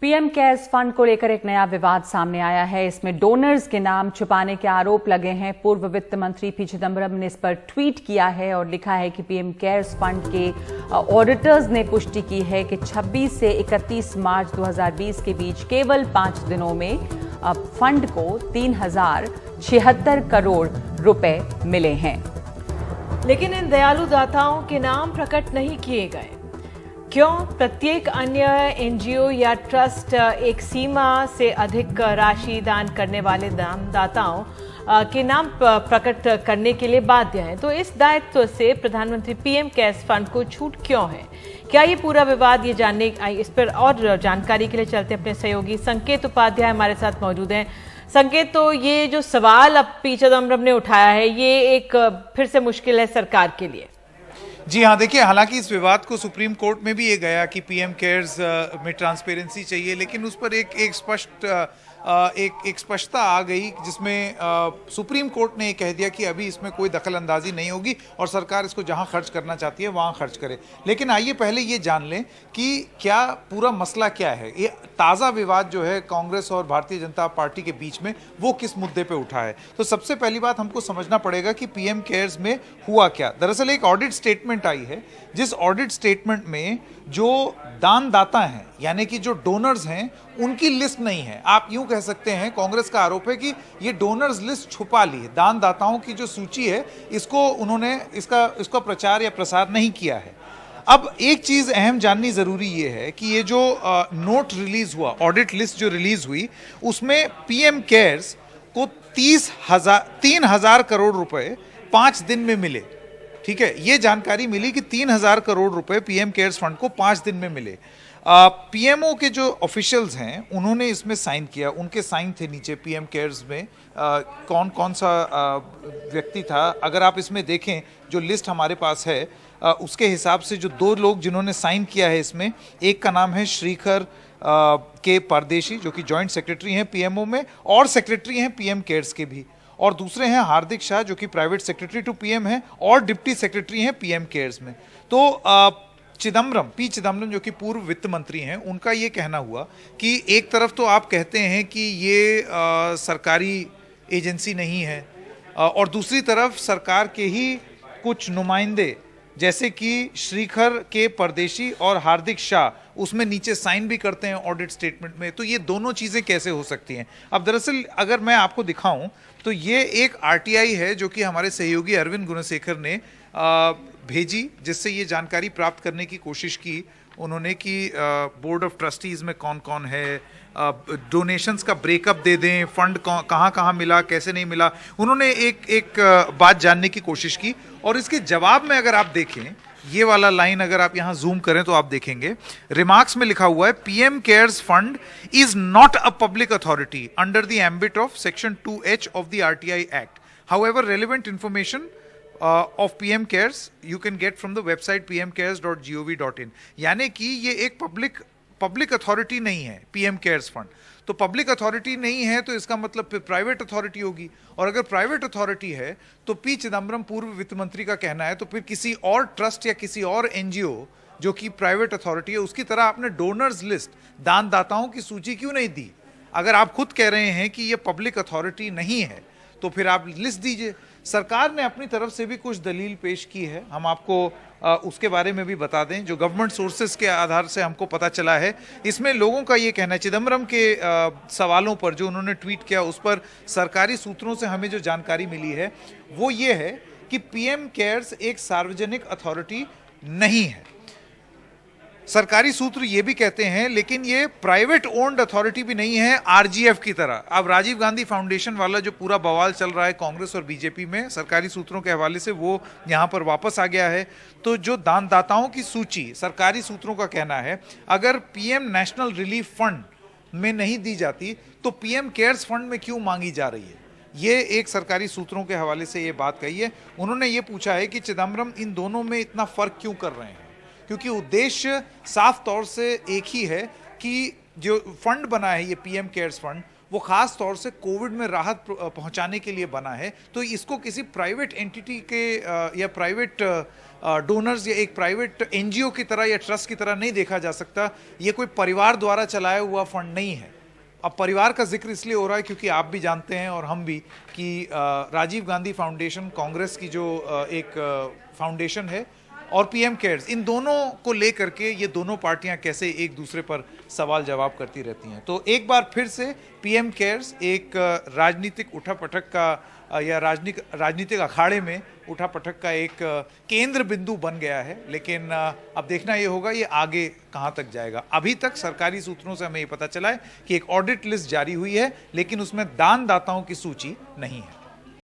PM cares fund को लेकर एक नया विवाद सामने आया है। इसमें डोनर्स के नाम छुपाने के आरोप लगे हैं। पूर्व वित्त मंत्री पी चिदम्बरम ने इस पर ट्वीट किया है और लिखा है कि पीएम केयर्स फंड के ऑडिटर्स ने पुष्टि की है कि 26 से 31 मार्च 2020 के बीच केवल 5 दिनों में फंड को 3076 करोड़ रुपए मिले हैं। लेकिन इन दयालु दाताओं के नाम प्रकट नहीं किए गए। क्यों? प्रत्येक अन्य एनजीओ या ट्रस्ट एक सीमा से अधिक राशि दान करने वाले दाताओं के नाम प्रकट करने के लिए बाध्य हैं। तो इस दायित्व से प्रधानमंत्री पीएम केयर्स फंड को छूट क्यों है? क्या ये पूरा विवाद ये जानने इस पर और जानकारी के लिए चलते अपने सहयोगी संकेत उपाध्याय हमारे साथ मौजूद हैं। संकेत, तो ये जो सवाल अब पी चिदम्बरम ने उठाया है, ये एक फिर से मुश्किल है सरकार के लिए। जी हाँ, देखिए, हालांकि इस विवाद को सुप्रीम कोर्ट में भी ये गया कि पीएम केयर्स में ट्रांसपेरेंसी चाहिए, लेकिन उस पर एक स्पष्टता आ गई जिसमें सुप्रीम कोर्ट ने ये कह दिया कि अभी इसमें कोई दखल अंदाजी नहीं होगी और सरकार इसको जहां खर्च करना चाहती है वहां खर्च करे। लेकिन आइए पहले ये जान लें कि क्या पूरा मसला क्या है। ये ताज़ा विवाद जो है कांग्रेस और भारतीय जनता पार्टी के बीच में, वो किस मुद्दे पे उठा है। तो सबसे पहली बात हमको समझना पड़ेगा कि पीएम केयर्स में हुआ क्या। दरअसल एक ऑडिट स्टेटमेंट आई है, जिस ऑडिट स्टेटमेंट में जो दानदाता हैं यानी कि जो डोनर्स हैं उनकी लिस्ट नहीं है। आप यूं कह सकते हैं, कांग्रेस का आरोप है कि ये डोनर्स लिस्ट छुपा ली है। दानदाताओं की जो सूची है इसको उन्होंने इसका प्रचार या प्रसार नहीं किया है। अब एक चीज अहम जाननी जरूरी ये है कि ये जो नोट रिलीज हुआ, ऑडिट लिस्ट जो रिलीज हुई, उसमें पीएम केयर्स को 3,000 करोड़ रुपए 5 दिन में मिले। ठीक है, ये जानकारी मिली कि 3,000 करोड़ रुपए पीएम केयर्स फंड को 5 दिन में मिले। पीएमओ के जो ऑफिशियल्स हैं उन्होंने इसमें साइन किया, उनके साइन थे नीचे पीएम केयर्स में। कौन कौन सा व्यक्ति था, अगर आप इसमें देखें जो लिस्ट हमारे पास है उसके हिसाब से जो 2 लोग जिन्होंने साइन किया है इसमें, एक का नाम है श्रीखर के परदेशी जो कि जॉइंट सेक्रेटरी हैं पीएमओ में और सेक्रेटरी हैं पीएम केयर्स के भी, और दूसरे हैं हार्दिक शाह जो कि प्राइवेट सेक्रेटरी टू पीएम हैं और डिप्टी सेक्रेटरी हैं पीएम केयर्स में। तो पी चिदम्बरम जो कि पूर्व वित्त मंत्री हैं, उनका ये कहना हुआ कि एक तरफ तो आप कहते हैं कि ये सरकारी एजेंसी नहीं है और दूसरी तरफ सरकार के ही कुछ नुमाइंदे जैसे कि श्रीखर के परदेशी और हार्दिक शाह उसमें नीचे साइन भी करते हैं ऑडिट स्टेटमेंट में। तो ये दोनों चीज़ें कैसे हो सकती हैं? अब दरअसल अगर मैं आपको दिखाऊं तो ये एक आरटीआई है जो कि हमारे सहयोगी अरविंद गुणशेखर ने भेजी, जिससे ये जानकारी प्राप्त करने की कोशिश की उन्होंने कि बोर्ड ऑफ ट्रस्टीज़ में कौन कौन है, डोनेशंस का ब्रेकअप दे दें, फंड कहाँ कहाँ मिला, कैसे नहीं मिला। उन्होंने एक बात जानने की कोशिश की और इसके जवाब में अगर आप देखें, ये वाला लाइन अगर आप यहाँ जूम करें तो आप देखेंगे रिमार्क्स में लिखा हुआ है, PM cares fund is not a public authority under the ambit of section 2H of the RTI act. However relevant information of PM Cares you can get from the website pmcares.gov.in। यानी कि ये एक public authority नहीं है PM cares fund. तो public authority नहीं है तो इसका मतलब फिर प्राइवेट अथॉरिटी होगी, और अगर प्राइवेट अथॉरिटी है तो पी चिदम्बरम पूर्व वित्त मंत्री का कहना है तो फिर किसी और ट्रस्ट या किसी और एनजीओ जो कि प्राइवेट अथॉरिटी है उसकी तरह आपने डोनर्स लिस्ट, दानदाताओं की सूची क्यों नहीं दी? अगर आप खुद कह रहे हैं कि ये पब्लिक अथॉरिटी नहीं है तो फिर आप लिस्ट दीजिए। सरकार ने अपनी तरफ से भी कुछ दलील पेश की है, हम आपको उसके बारे में भी बता दें। जो गवर्नमेंट सोर्सेज के आधार से हमको पता चला है, इसमें लोगों का ये कहना है, चिदम्बरम के सवालों पर जो उन्होंने ट्वीट किया उस पर सरकारी सूत्रों से हमें जो जानकारी मिली है वो ये है कि पीएम केयर्स एक सार्वजनिक अथॉरिटी नहीं है। सरकारी सूत्र ये भी कहते हैं लेकिन ये प्राइवेट ओन्ड अथॉरिटी भी नहीं है आरजीएफ की तरह। अब राजीव गांधी फाउंडेशन वाला जो पूरा बवाल चल रहा है कांग्रेस और बीजेपी में, सरकारी सूत्रों के हवाले से वो यहाँ पर वापस आ गया है। तो जो दानदाताओं की सूची सरकारी सूत्रों का कहना है, अगर पीएम नेशनल रिलीफ फंड में नहीं दी जाती तो पीएम केयर्स फंड में क्यों मांगी जा रही है? ये एक सरकारी सूत्रों के हवाले से ये बात कही है। उन्होंने ये पूछा है कि चिदम्बरम इन दोनों में इतना फर्क क्यों कर रहे हैं, क्योंकि उद्देश्य साफ तौर से एक ही है कि जो फंड बना है ये पीएम केयर्स फंड, वो खास तौर से कोविड में राहत पहुंचाने के लिए बना है, तो इसको किसी प्राइवेट एंटिटी के या प्राइवेट डोनर्स या एक प्राइवेट एनजीओ की तरह या ट्रस्ट की तरह नहीं देखा जा सकता। ये कोई परिवार द्वारा चलाया हुआ फंड नहीं है। अब परिवार का जिक्र इसलिए हो रहा है क्योंकि आप भी जानते हैं और हम भी कि राजीव गांधी फाउंडेशन कांग्रेस की जो एक फाउंडेशन है और पीएम केयर्स, इन दोनों को लेकर के ये दोनों पार्टियां कैसे एक दूसरे पर सवाल जवाब करती रहती हैं। तो एक बार फिर से पीएम केयर्स एक राजनीतिक उठापटक का या राजनीतिक अखाड़े में उठापटक का एक केंद्र बिंदु बन गया है। लेकिन अब देखना ये होगा ये आगे कहां तक जाएगा। अभी तक सरकारी सूत्रों से हमें ये पता चला है कि एक ऑडिट लिस्ट जारी हुई है, लेकिन उसमें दानदाताओं की सूची नहीं है।